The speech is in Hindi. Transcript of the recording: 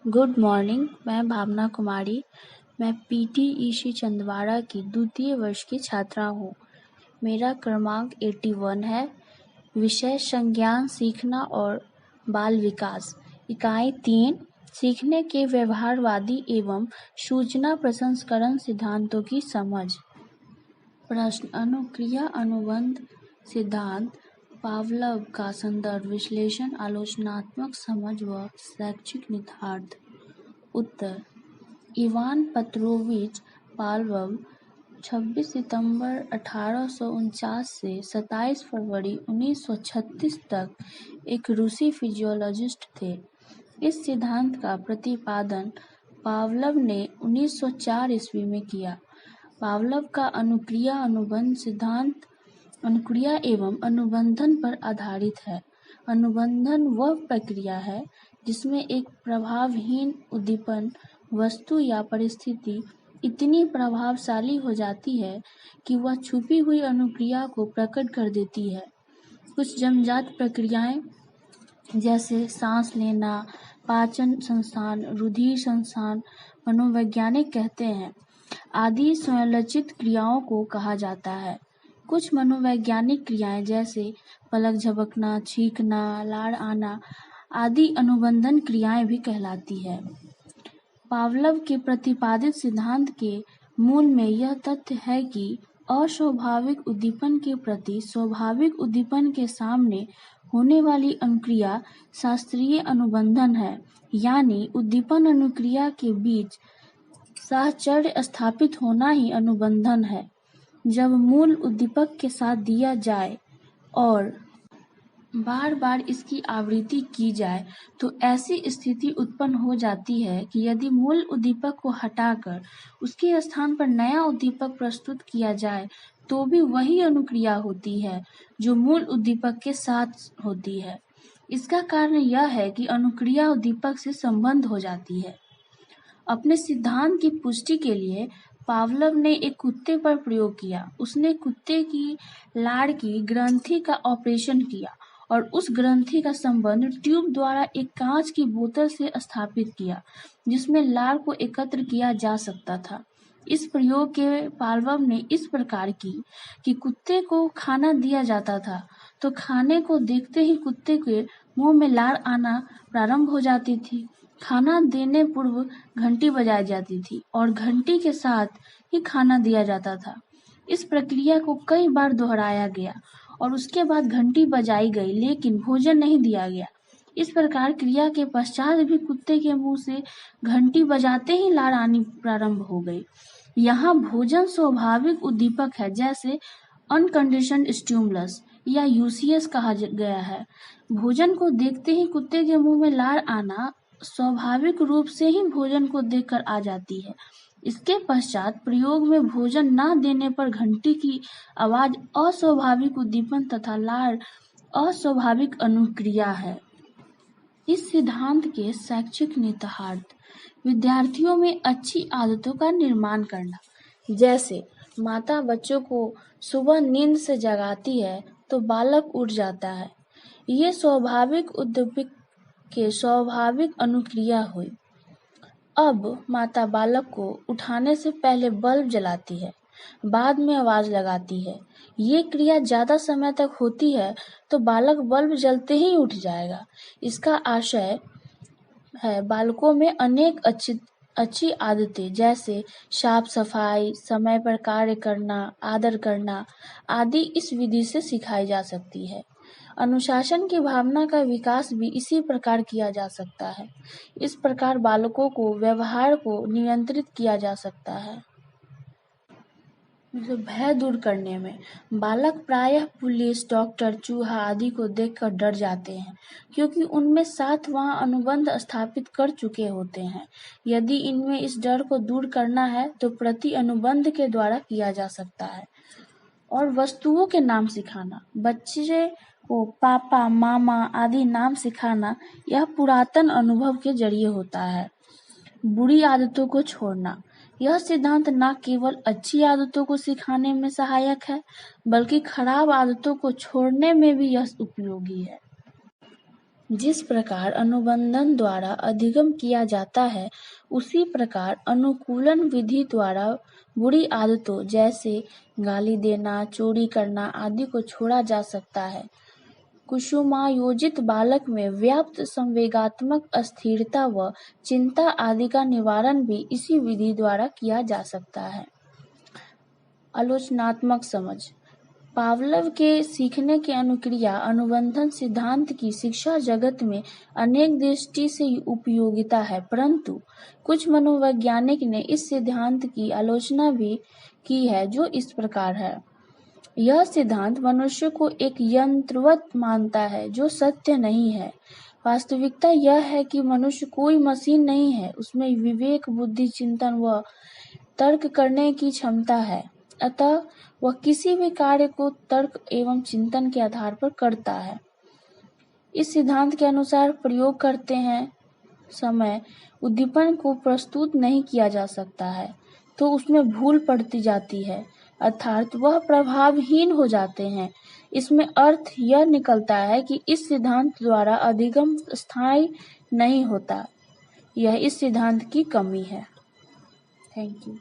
Good morning. मैं भावना कुमारी। मैं पीटी ईशी चंदवाड़ा की द्वितीय वर्ष की छात्रा हूँ। मेरा क्रमांक 81 है। विषय संज्ञान सीखना और बाल विकास। इकाई 3 सीखने के व्यवहारवादी एवं सूचना प्रसंस्करण सिद्धांतों की समझ। प्रश्न: अनुक्रिया अनुबंध सिद्धांत पावलोव का संदर्भ विश्लेषण आलोचनात्मक समझ व शैक्षिक निहितार्थ। उत्तर: इवान पेट्रोविच पावलोव 26 सितंबर 1849 से 27 फरवरी 1936 तक एक रूसी फिजियोलॉजिस्ट थे। इस सिद्धांत का प्रतिपादन पावलोव ने 1904 ईस्वी में किया। पावलोव का अनुक्रिया अनुबंध सिद्धांत अनुक्रिया एवं अनुबंधन पर आधारित है। अनुबंधन वह प्रक्रिया है जिसमें एक प्रभावहीन उद्दीपन वस्तु या परिस्थिति इतनी प्रभावशाली हो जाती है कि वह छुपी हुई अनुक्रिया को प्रकट कर देती है। कुछ जन्मजात प्रक्रियाएं जैसे सांस लेना, पाचन संस्थान, रुधिर संस्थान मनोवैज्ञानिक कहते हैं आदि स्वयंलक्षित क्रियाओं को कहा जाता है। कुछ मनोवैज्ञानिक क्रियाएं जैसे पलक झपकना, छींकना, लार आना आदि अनुबंधन क्रियाएं भी कहलाती है। पावलोव के प्रतिपादित सिद्धांत के मूल में यह तथ्य है कि अस्वाभाविक उद्दीपन के प्रति स्वाभाविक उद्दीपन के सामने होने वाली अनुक्रिया शास्त्रीय अनुबंधन है, यानी उद्दीपन अनुक्रिया के बीच साहचर्य स्थापित होना ही अनुबंधन है। जब मूल उद्दीपक के साथ दिया जाए और बार बार इसकी आवृत्ति की जाए तो ऐसी स्थिति उत्पन्न हो जाती है कि यदि मूल उद्दीपक को हटाकर उसके स्थान पर नया उद्दीपक प्रस्तुत किया जाए तो भी वही अनुक्रिया होती है जो मूल उद्दीपक के साथ होती है। इसका कारण यह है कि अनुक्रिया उद्दीपक से संबद्ध हो जाती है। अपने सिद्धांत की पुष्टि के लिए पावलोव ने एक कुत्ते पर प्रयोग किया। उसने कुत्ते की लार की ग्रंथि का ऑपरेशन किया और उस ग्रंथि का संबंध ट्यूब द्वारा एक कांच की बोतल से स्थापित किया जिसमें लार को एकत्र किया जा सकता था। इस प्रयोग के पावलोव ने इस प्रकार की कि कुत्ते को खाना दिया जाता था तो खाने को देखते ही कुत्ते के मुंह में लार आना प्रारंभ हो जाती थी। खाना देने पूर्व घंटी बजाई जाती थी और घंटी के साथ ही खाना दिया जाता था। इस प्रक्रिया को कई बार दोहराया गया और उसके बाद घंटी बजाई गई लेकिन भोजन नहीं दिया गया। इस प्रकार क्रिया के पश्चात भी कुत्ते के मुंह से घंटी बजाते ही लार आनी प्रारंभ हो गई। यहाँ भोजन स्वाभाविक उद्दीपक है जैसे अनकंडीशनड स्टिमुलस या यूसीएस कहा गया है। भोजन को देखते ही कुत्ते के मुंह में लार आना स्वाभाविक रूप से ही भोजन को देखकर आ जाती है। इसके पश्चात प्रयोग में भोजन न देने पर घंटी की आवाज अस्वाभाविक उद्दीपन तथा लार अस्वाभाविक अनुक्रिया है। इस सिद्धांत के शैक्षिक निहितार्थ: विद्यार्थियों में अच्छी आदतों का निर्माण करना। जैसे माता बच्चों को सुबह नींद से जगाती है तो बालक उठ जाता है। ये स्वाभाविक उद्दीपक के स्वाभाविक अनुक्रिया हुई। अब माता बालक को उठाने से पहले बल्ब जलाती है, बाद में आवाज लगाती है। ये क्रिया ज्यादा समय तक होती है तो बालक बल्ब जलते ही उठ जाएगा। इसका आशय है बालकों में अनेक अच्छी आदतें जैसे साफ सफाई, समय पर कार्य करना, आदर करना आदि इस विधि से सिखाई जा सकती है। अनुशासन की भावना का विकास भी इसी प्रकार किया जा सकता है। इस प्रकार बालकों को व्यवहार को नियंत्रित किया जा सकता है। भय दूर करने में बालक प्रायः पुलिस, डॉक्टर, चूहा आदि को देखकर डर जाते हैं क्योंकि उनमें साथ वहां अनुबंध स्थापित कर चुके होते हैं। यदि इनमें इस डर को दूर करना है तो प्रति अनुबंध के द्वारा किया जा सकता है। और वस्तुओं के नाम सिखाना, बच्चे को पापा, मामा आदि नाम सिखाना यह पुरातन अनुभव के जरिए होता है। बुरी आदतों को छोड़ना, यह सिद्धांत न केवल अच्छी आदतों को सिखाने में सहायक है बल्कि खराब आदतों को छोड़ने में भी यह उपयोगी है। जिस प्रकार अनुबंधन द्वारा अधिगम किया जाता है, उसी प्रकार अनुकूलन विधि द्वारा बुरी आदतों जैसे गाली देना, चोरी करना आदि को छोड़ा जा सकता है। कुसुमायोजित बालक में व्याप्त संवेगात्मक अस्थिरता व चिंता आदि का निवारण भी इसी विधि द्वारा किया जा सकता है। आलोचनात्मक समझ। पावलोव के सीखने की अनुक्रिया अनुबंधन सिद्धांत की शिक्षा जगत में अनेक दृष्टि से उपयोगिता है, परंतु कुछ मनोवैज्ञानिक ने इस सिद्धांत की आलोचना भी की है, जो इस प्रकार है। यह सिद्धांत मनुष्य को एक यंत्रवत मानता है, जो सत्य नहीं है। वास्तविकता यह है कि मनुष्य कोई मशीन नहीं है, उसमें विवेक, बुद्धि, चिंतन व तर्क करने की क्षमता है, अतः वह किसी भी कार्य को तर्क एवं चिंतन के आधार पर करता है। इस सिद्धांत के अनुसार प्रयोग करते हैं समय उद्दीपन को प्रस्तुत नहीं किया जा सकता है, तो उसमें भूल पड़ती जाती है, अर्थात वह प्रभावहीन हो जाते हैं। इसमें अर्थ यह निकलता है कि इस सिद्धांत द्वारा अधिगम स्थायी नहीं होता। यह इस सिद्धांत की कमी है। Thank you.